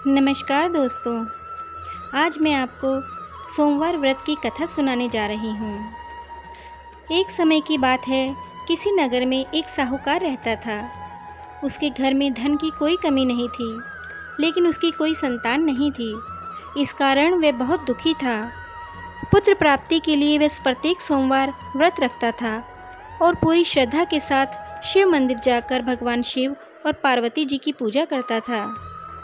नमस्कार दोस्तों। आज मैं आपको सोमवार व्रत की कथा सुनाने जा रही हूँ। एक समय की बात है, किसी नगर में एक साहूकार रहता था। उसके घर में धन की कोई कमी नहीं थी, लेकिन उसकी कोई संतान नहीं थी। इस कारण वह बहुत दुखी था। पुत्र प्राप्ति के लिए वह प्रत्येक सोमवार व्रत रखता था और पूरी श्रद्धा के साथ शिव मंदिर जाकर भगवान शिव और पार्वती जी की पूजा करता था।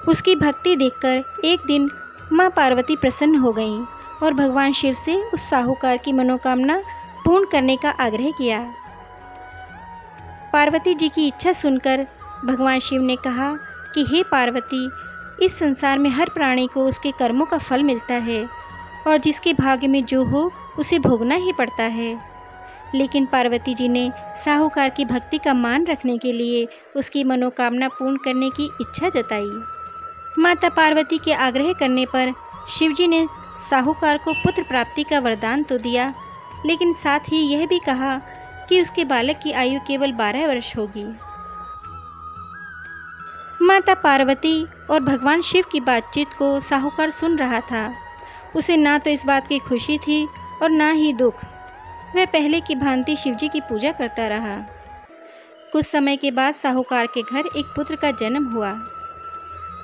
उसकी भक्ति देखकर एक दिन माँ पार्वती प्रसन्न हो गईं और भगवान शिव से उस साहूकार की मनोकामना पूर्ण करने का आग्रह किया। पार्वती जी की इच्छा सुनकर भगवान शिव ने कहा कि हे पार्वती, इस संसार में हर प्राणी को उसके कर्मों का फल मिलता है और जिसके भाग्य में जो हो उसे भोगना ही पड़ता है। लेकिन पार्वती जी ने साहूकार की भक्ति का मान रखने के लिए उसकी मनोकामना पूर्ण करने की इच्छा जताई। माता पार्वती के आग्रह करने पर शिवजी ने साहूकार को पुत्र प्राप्ति का वरदान तो दिया, लेकिन साथ ही यह भी कहा कि उसके बालक की आयु केवल 12 वर्ष होगी। माता पार्वती और भगवान शिव की बातचीत को साहूकार सुन रहा था। उसे ना तो इस बात की खुशी थी और ना ही दुख। वह पहले की भांति शिवजी की पूजा करता रहा। कुछ समय के बाद साहूकार के घर एक पुत्र का जन्म हुआ।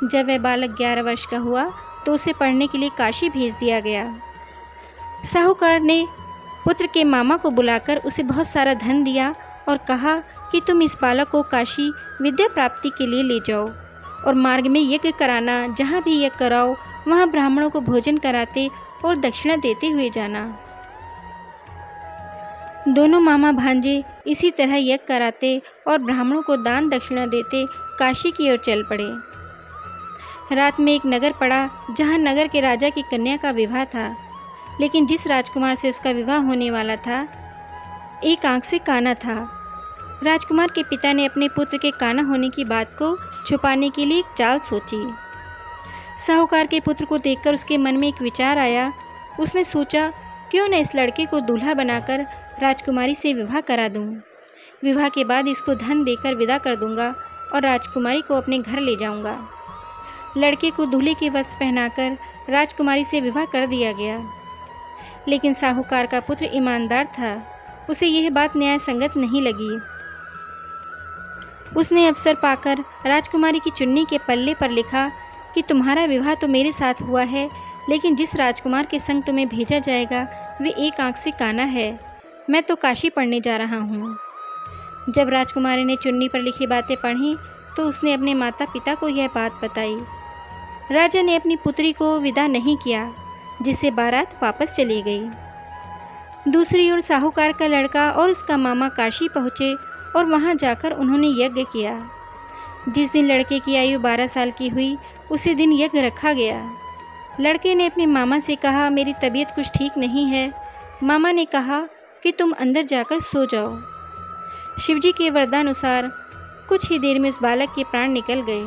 जब वह बालक 11 वर्ष का हुआ तो उसे पढ़ने के लिए काशी भेज दिया गया। साहूकार ने पुत्र के मामा को बुलाकर उसे बहुत सारा धन दिया और कहा कि तुम इस बालक को काशी विद्या प्राप्ति के लिए ले जाओ और मार्ग में यज्ञ कराना, जहाँ भी यज्ञ कराओ वहाँ ब्राह्मणों को भोजन कराते और दक्षिणा देते हुए जाना। दोनों मामा भांजे इसी तरह यज्ञ कराते और ब्राह्मणों को दान दक्षिणा देते काशी की ओर चल पड़े। रात में एक नगर पड़ा जहाँ नगर के राजा की कन्या का विवाह था, लेकिन जिस राजकुमार से उसका विवाह होने वाला था एक आंख से काना था। राजकुमार के पिता ने अपने पुत्र के काना होने की बात को छुपाने के लिए एक चाल सोची। साहूकार के पुत्र को देखकर उसके मन में एक विचार आया। उसने सोचा, क्यों न इस लड़के को दूल्हा बनाकर राजकुमारी से विवाह करा दूं। विवाह के बाद इसको धन देकर विदा कर दूंगा और राजकुमारी को अपने घर ले जाऊंगा। लड़के को दूल्हे के वस्त्र पहनाकर राजकुमारी से विवाह कर दिया गया। लेकिन साहूकार का पुत्र ईमानदार था। उसे यह बात न्याय संगत नहीं लगी। उसने अवसर पाकर राजकुमारी की चुन्नी के पल्ले पर लिखा कि तुम्हारा विवाह तो मेरे साथ हुआ है, लेकिन जिस राजकुमार के संग तुम्हें भेजा जाएगा वे एक आंख से काना है। मैं तो काशी पढ़ने जा रहा हूँ। जब राजकुमारी ने चुन्नी पर लिखी बातें पढ़ी तो उसने अपने माता पिता को यह बात बताई। राजा ने अपनी पुत्री को विदा नहीं किया, जिससे बारात वापस चली गई। दूसरी ओर साहूकार का लड़का और उसका मामा काशी पहुँचे और वहाँ जाकर उन्होंने यज्ञ किया। जिस दिन लड़के की आयु 12 साल की हुई उसी दिन यज्ञ रखा गया। लड़के ने अपने मामा से कहा, मेरी तबीयत कुछ ठीक नहीं है। मामा ने कहा कि तुम अंदर जाकर सो जाओ। शिवजी के वरदानुसार कुछ ही देर में उस बालक के प्राण निकल गए।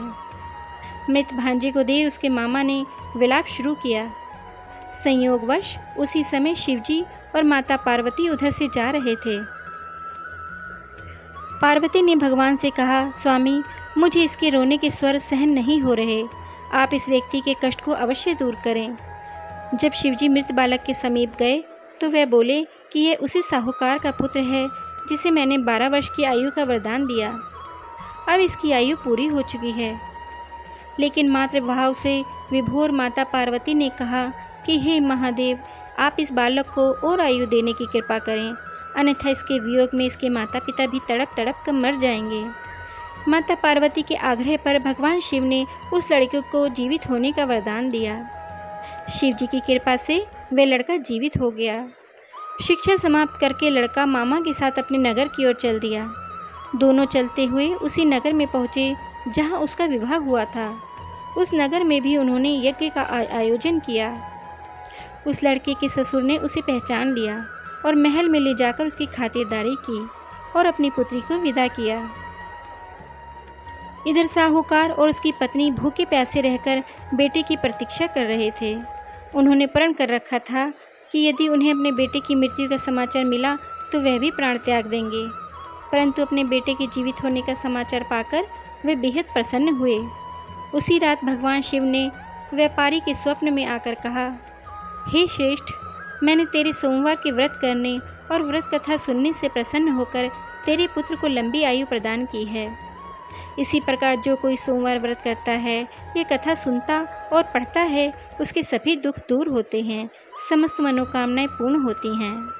मृत भांजे को देख उसके मामा ने विलाप शुरू किया। संयोगवश उसी समय शिवजी और माता पार्वती उधर से जा रहे थे। पार्वती ने भगवान से कहा, स्वामी, मुझे इसके रोने के स्वर सहन नहीं हो रहे। आप इस व्यक्ति के कष्ट को अवश्य दूर करें। जब शिवजी मृत बालक के समीप गए तो वह बोले कि यह उसी साहूकार का पुत्र है जिसे मैंने 12 वर्ष की आयु का वरदान दिया। अब इसकी आयु पूरी हो चुकी है। लेकिन मातृ भाव से विभोर माता पार्वती ने कहा कि हे महादेव, आप इस बालक को और आयु देने की कृपा करें, अन्यथा इसके वियोग में इसके माता पिता भी तड़प तड़प कर मर जाएंगे। माता पार्वती के आग्रह पर भगवान शिव ने उस लड़के को जीवित होने का वरदान दिया। शिव जी की कृपा से वह लड़का जीवित हो गया। शिक्षा समाप्त करके लड़का मामा के साथ अपने नगर की ओर चल दिया। दोनों चलते हुए उसी नगर में पहुँचे जहाँ उसका विवाह हुआ था। उस नगर में भी उन्होंने यज्ञ का आयोजन किया। उस लड़के के ससुर ने उसे पहचान लिया और महल में ले जाकर उसकी खातिरदारी की और अपनी पुत्री को विदा किया। इधर साहूकार और उसकी पत्नी भूखे प्यासे रहकर बेटे की प्रतीक्षा कर रहे थे। उन्होंने प्रण कर रखा था कि यदि उन्हें अपने बेटे की मृत्यु का समाचार मिला तो वह भी प्राण त्याग देंगे, परंतु अपने बेटे के जीवित होने का समाचार पाकर वे बेहद प्रसन्न हुए। उसी रात भगवान शिव ने व्यापारी के स्वप्न में आकर कहा, हे श्रेष्ठ, मैंने तेरे सोमवार के व्रत करने और व्रत कथा सुनने से प्रसन्न होकर तेरे पुत्र को लंबी आयु प्रदान की है। इसी प्रकार जो कोई सोमवार व्रत करता है, ये कथा सुनता और पढ़ता है, उसके सभी दुख दूर होते हैं, समस्त मनोकामनाएं पूर्ण होती हैं।